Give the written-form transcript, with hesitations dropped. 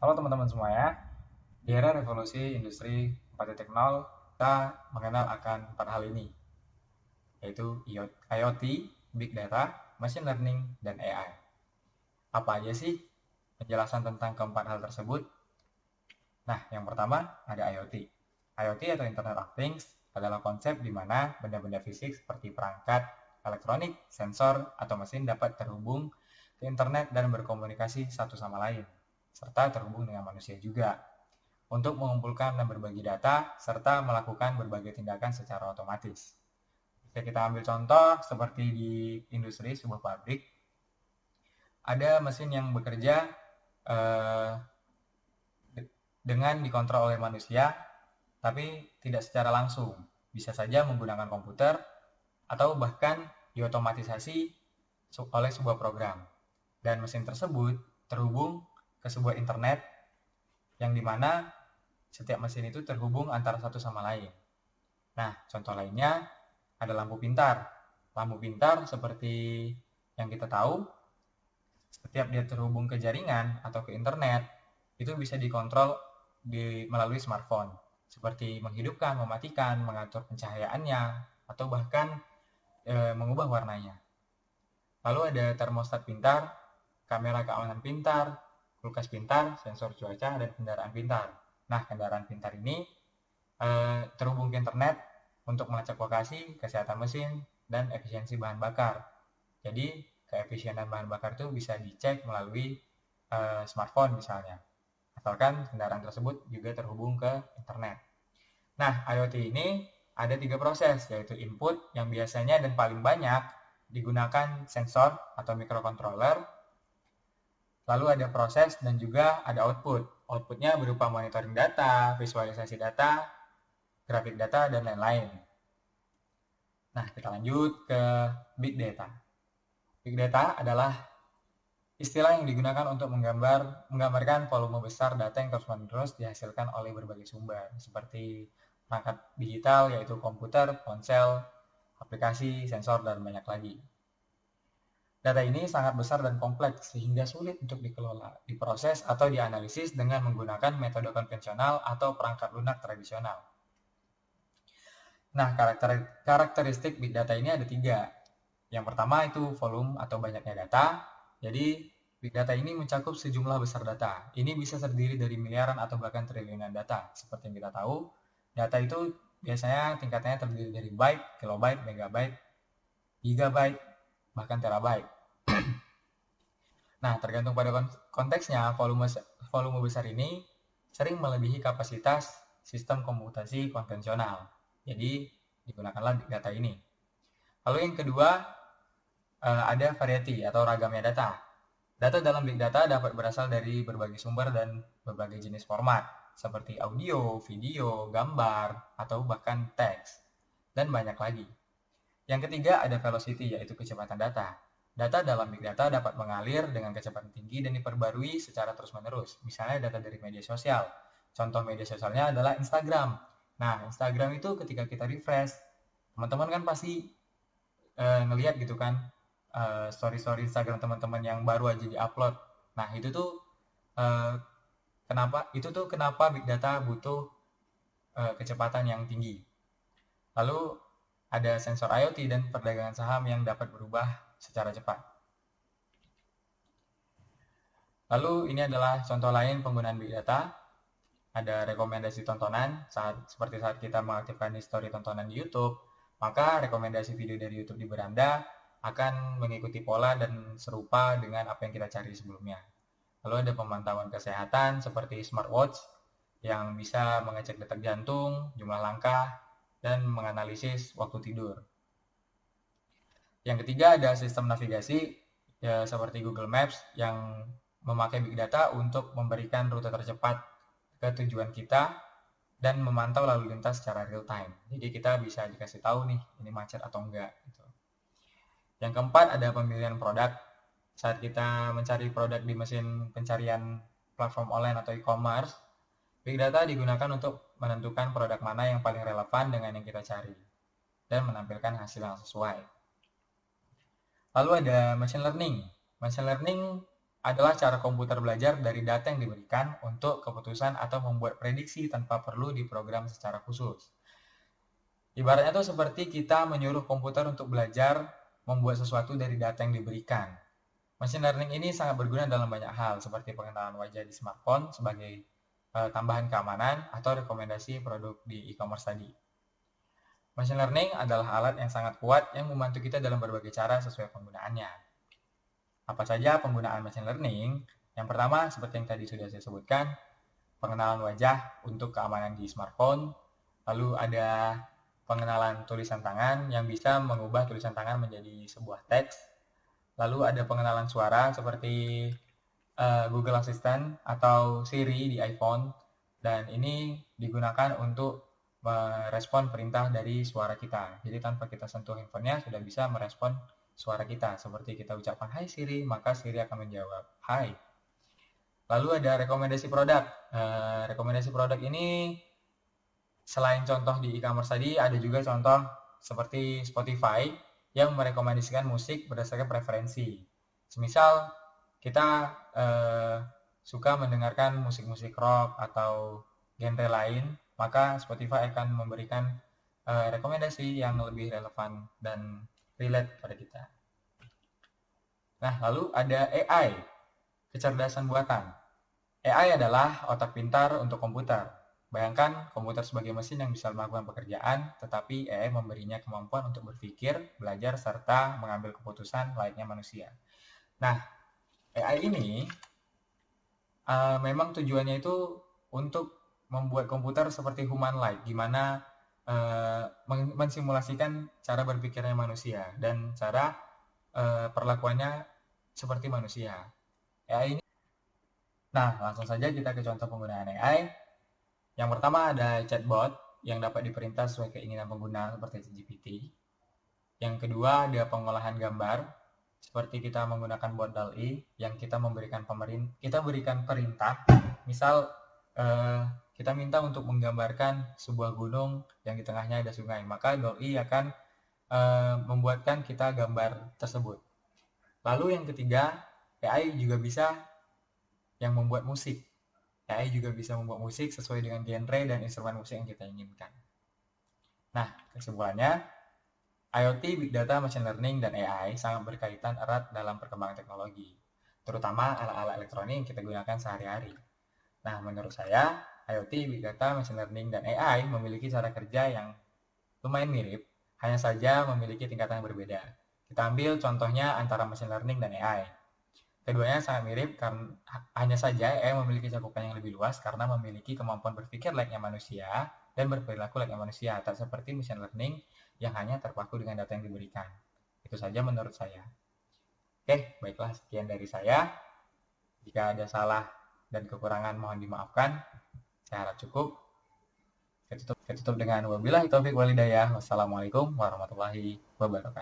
Halo teman-teman semuanya, di era revolusi industri 4.0, kita mengenal akan 4 hal ini, yaitu IoT, Big Data, Machine Learning, dan AI. Apa aja sih penjelasan tentang keempat hal tersebut? Nah, yang pertama ada IoT. IoT atau Internet of Things adalah konsep di mana benda-benda fisik seperti perangkat, elektronik, sensor, atau mesin dapat terhubung ke internet dan berkomunikasi satu sama lain, serta terhubung dengan manusia juga, untuk mengumpulkan dan berbagi data, serta melakukan berbagai tindakan secara otomatis. Jika kita ambil contoh seperti di industri sebuah pabrik, ada mesin yang bekerja eh, dengan dikontrol oleh manusia, tapi tidak secara langsung. Bisa saja menggunakan komputer atau bahkan diotomatisasi oleh sebuah program. Dan mesin tersebut terhubung ke sebuah internet yang dimana setiap mesin itu terhubung antara satu sama lain. Nah, contoh lainnya ada lampu pintar. Lampu pintar seperti yang kita tahu, setiap dia terhubung ke jaringan atau ke internet, itu bisa dikontrol melalui smartphone. Seperti menghidupkan, mematikan, mengatur pencahayaannya, atau bahkan mengubah warnanya. Lalu ada termostat pintar, kamera keamanan pintar, kulkas pintar, sensor cuaca, dan kendaraan pintar. Nah, kendaraan pintar ini terhubung ke internet untuk melacak lokasi, kesehatan mesin, dan efisiensi bahan bakar. Jadi, keefisienan bahan bakar itu bisa dicek melalui smartphone misalnya. Asalkan kendaraan tersebut juga terhubung ke internet. Nah, IoT ini ada 3 proses, yaitu input yang biasanya dan paling banyak digunakan sensor atau microcontroller, lalu ada proses dan juga ada output. Outputnya berupa monitoring data, visualisasi data, grafik data, dan lain-lain. Nah, kita lanjut ke Big Data. Big Data adalah istilah yang digunakan untuk menggambarkan volume besar data yang terus-menerus dihasilkan oleh berbagai sumber, seperti perangkat digital, yaitu komputer, ponsel, aplikasi, sensor, dan banyak lagi. Data ini sangat besar dan kompleks, sehingga sulit untuk dikelola, diproses, atau dianalisis dengan menggunakan metode konvensional atau perangkat lunak tradisional. Nah, karakteristik Big Data ini ada 3. Yang pertama itu volume atau banyaknya data. Jadi, Big Data ini mencakup sejumlah besar data. Ini bisa terdiri dari miliaran atau bahkan triliunan data. Seperti yang kita tahu, data itu biasanya tingkatnya terdiri dari byte, kilobyte, megabyte, gigabyte, bahkan terabyte. Nah, tergantung pada konteksnya, volume besar ini sering melebihi kapasitas sistem komputasi konvensional. Jadi, digunakanlah Big Data ini. Lalu yang kedua, ada variety atau ragamnya data. Data dalam Big Data dapat berasal dari berbagai sumber dan berbagai jenis format, seperti audio, video, gambar, atau bahkan teks, dan banyak lagi. Yang ketiga ada velocity, yaitu kecepatan data. Data dalam Big Data dapat mengalir dengan kecepatan tinggi dan diperbarui secara terus-menerus. Misalnya data dari media sosial. Contoh media sosialnya adalah Instagram. Nah, Instagram itu ketika kita refresh, teman-teman kan pasti ngelihat gitu kan, story-story Instagram teman-teman yang baru aja di-upload. Nah, itu tuh kenapa Big Data butuh kecepatan yang tinggi. Lalu ada sensor IoT dan perdagangan saham yang dapat berubah secara cepat. Lalu ini adalah contoh lain penggunaan Big Data. Ada rekomendasi tontonan, seperti saat kita mengaktifkan history tontonan di YouTube, maka rekomendasi video dari YouTube di beranda akan mengikuti pola dan serupa dengan apa yang kita cari sebelumnya. Lalu ada pemantauan kesehatan seperti smartwatch yang bisa mengecek detak jantung, jumlah langkah, dan menganalisis waktu tidur. Yang ketiga ada sistem navigasi ya, seperti Google Maps yang memakai Big Data untuk memberikan rute tercepat ke tujuan kita dan memantau lalu lintas secara real time. Jadi kita bisa dikasih tahu nih ini macet atau enggak. Gitu. Yang keempat ada pemilihan produk. Saat kita mencari produk di mesin pencarian platform online atau e-commerce, Big Data digunakan untuk menentukan produk mana yang paling relevan dengan yang kita cari dan menampilkan hasil yang sesuai. Lalu ada machine learning. Machine learning adalah cara komputer belajar dari data yang diberikan untuk keputusan atau membuat prediksi tanpa perlu diprogram secara khusus. Ibaratnya itu seperti kita menyuruh komputer untuk belajar membuat sesuatu dari data yang diberikan. Machine learning ini sangat berguna dalam banyak hal, seperti pengenalan wajah di smartphone sebagai tambahan keamanan atau rekomendasi produk di e-commerce tadi. Machine learning adalah alat yang sangat kuat yang membantu kita dalam berbagai cara sesuai penggunaannya. Apa saja penggunaan machine learning? Yang pertama, seperti yang tadi sudah saya sebutkan, pengenalan wajah untuk keamanan di smartphone. Lalu ada pengenalan tulisan tangan yang bisa mengubah tulisan tangan menjadi sebuah teks. Lalu ada pengenalan suara seperti Google Assistant atau Siri di iPhone. Dan ini digunakan untuk merespon perintah dari suara kita. Jadi tanpa kita sentuh handphonenya sudah bisa merespon suara kita. Seperti kita ucapkan, "Hai Siri," maka Siri akan menjawab, "Hai." Lalu ada rekomendasi produk. Rekomendasi produk ini selain contoh di e-commerce tadi, ada juga contoh seperti Spotify yang merekomendasikan musik berdasarkan preferensi. Semisal kita suka mendengarkan musik-musik rock atau genre lain, maka Spotify akan memberikan rekomendasi yang lebih relevan dan relate pada kita. Nah, lalu ada AI, kecerdasan buatan. AI adalah otak pintar untuk komputer. Bayangkan komputer sebagai mesin yang bisa melakukan pekerjaan, tetapi AI memberinya kemampuan untuk berpikir, belajar, serta mengambil keputusan layaknya manusia. Nah, AI ini memang tujuannya itu untuk membuat komputer seperti human-like, gimana mensimulasikan cara berpikirnya manusia dan cara perlakuannya seperti manusia. AI ini. Nah, langsung saja kita ke contoh penggunaan AI. Yang pertama ada chatbot yang dapat diperintah sesuai keinginan pengguna seperti ChatGPT. Yang kedua ada pengolahan gambar seperti kita menggunakan bot DALL-E yang kita berikan perintah. Misal kita minta untuk menggambarkan sebuah gunung yang di tengahnya ada sungai, maka DALL-E akan membuatkan kita gambar tersebut. Lalu yang ketiga, AI juga bisa yang membuat musik. AI juga bisa membuat musik sesuai dengan genre dan instrumen musik yang kita inginkan. Nah, kesimpulannya, IoT, Big Data, Machine Learning, dan AI sangat berkaitan erat dalam perkembangan teknologi, terutama alat-alat elektronik yang kita gunakan sehari-hari. Nah, menurut saya, IoT, Big Data, Machine Learning, dan AI memiliki cara kerja yang lumayan mirip, hanya saja memiliki tingkatan yang berbeda. Kita ambil contohnya antara Machine Learning dan AI. Keduanya sangat mirip, karena hanya saja AI memiliki cakupan yang lebih luas karena memiliki kemampuan berpikir layaknya manusia dan berperilaku layaknya manusia, tak seperti Machine Learning yang hanya terpaku dengan data yang diberikan. Itu saja menurut saya. Oke, baiklah sekian dari saya. Jika ada salah dan kekurangan mohon dimaafkan. Saya harap cukup. Saya tutup dengan wabillahi taufiq walhidayah. Wassalamualaikum warahmatullahi wabarakatuh.